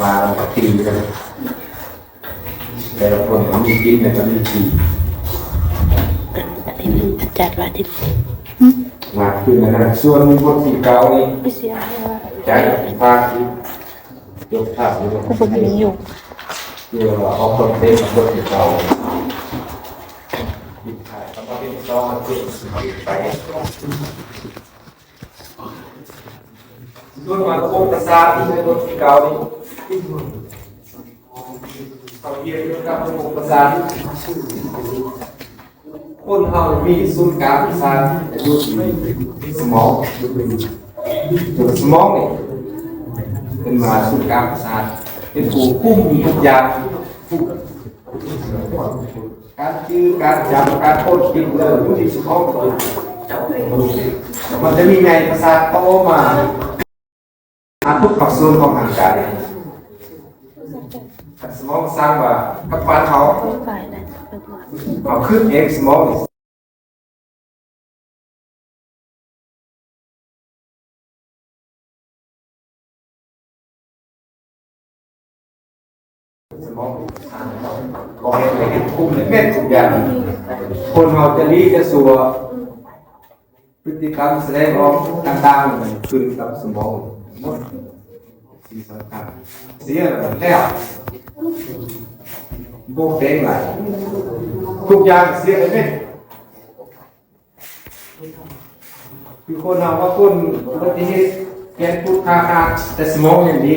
มาตีกันแต่ละคนก็มีกินแต่ก็มีตีอันนี้มันจัดว่าที่มาขึ้นนะส่วนพวกที่เก่านี่ ไม่เสียว่า ใจภาคที่ยกภาพยก คนนี้อยู่ เดี๋ยวเอาคนเต็มพวกที่เก่าหยิบถ่ายแล้วก็เป็นซองมาติดไปส่วนมาโคตรศาสตร์ที่เป็นพวกที่เก่านี่เขาเรียกว่าโคตรศาสตร์คนเรามีศูนย์กลางประสาทอยู่ที่สมองตัวสมองนี่เป็นมาศูนย์กลางประสาทเป็นผู้คุมทุกอย่างการชื่อการจำการพูดกินเลยอยู่ที่สมองมันจะมีไงประสาทโตมาทุกส่วนของร่างกายสมองสร้างว่ากับปานเขาฝ่ายนั้นเอาขึ้นเองสมองสมองก็เห็นเลยคุมเลยเม็ดทุกอย่างคนเราจะรีจะสัวพฤติกรรมแสดงออกต่างๆขึ้นกับสมองหมดสิ่งสำคัญเสียแล้วโบกเด้งไหลทุกอย่างเสียเลยเนี่ยคือคนเราว่าคนปฏิเหตุแกนพูดคาแต่สมองยังดี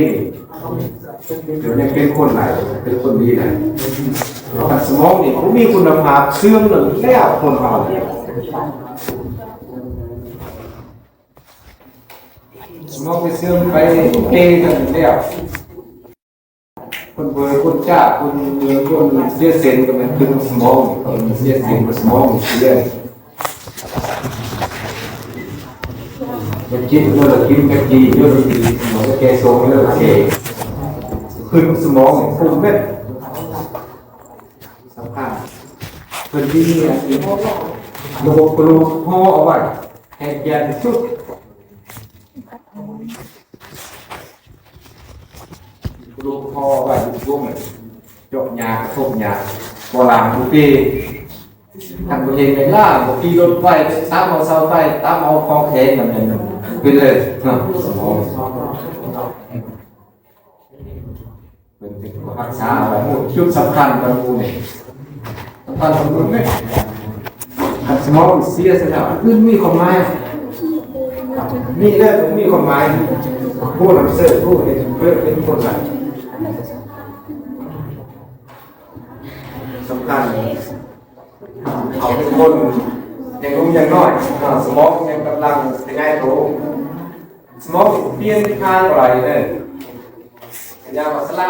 เดี๋ยวยังเป็นคนไหนเป็นคนดีไหนแต่สมองนี่เขามีคุณภาพเสื่อมหนึ่งแล้วคนเราสมองไปเสื่อมไปเกย์กันแล้วคนเบอร์คนจ้าคนเบอร์คนเสียเซนก็เป็นตึงสมองเสียเซนกับสมองเสียจะกินเมื่อกินกะทิเยอะดีสมองจะแกโซ่เยอะเกขึ้นสมองฟุ้งเม็ดสำคัญเป็นที่นี่ระบบกระดูกห่อเอาไว้ให้แกนสุดลูกพ่อว่าลูกพวกมันจบยาทบยาโบราณทุกปีทำตัวเองในล่าบางทีรถไฟตามเอาเสาไฟตามเอาคลองแขนแบบนั้นเป็นเลยสมองเป็นรักษาอะไรหมดชุดสำคัญบางมูเนี่ยสำคัญบางมูเนี่ยสมองเสียสแล้วขึ้นมีความหมายมีเรื่องมีความหมายผู้นำเสนอผู้เห็นเพื่อเป็นคนไหนสำคัญเขาเป็นคนยังรู้ยังน้อยสมองยังกำลังเป็นไงโตสมองเปลี่ยนทางอะไรเนี่ยยามาสลา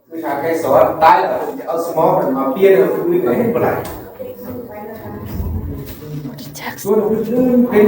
คือทางใครสอนตายแล้วจะเอาสมองมาเปลี่ยนเอาคือไม่เห็นอะไรส่วนอื่นเป็น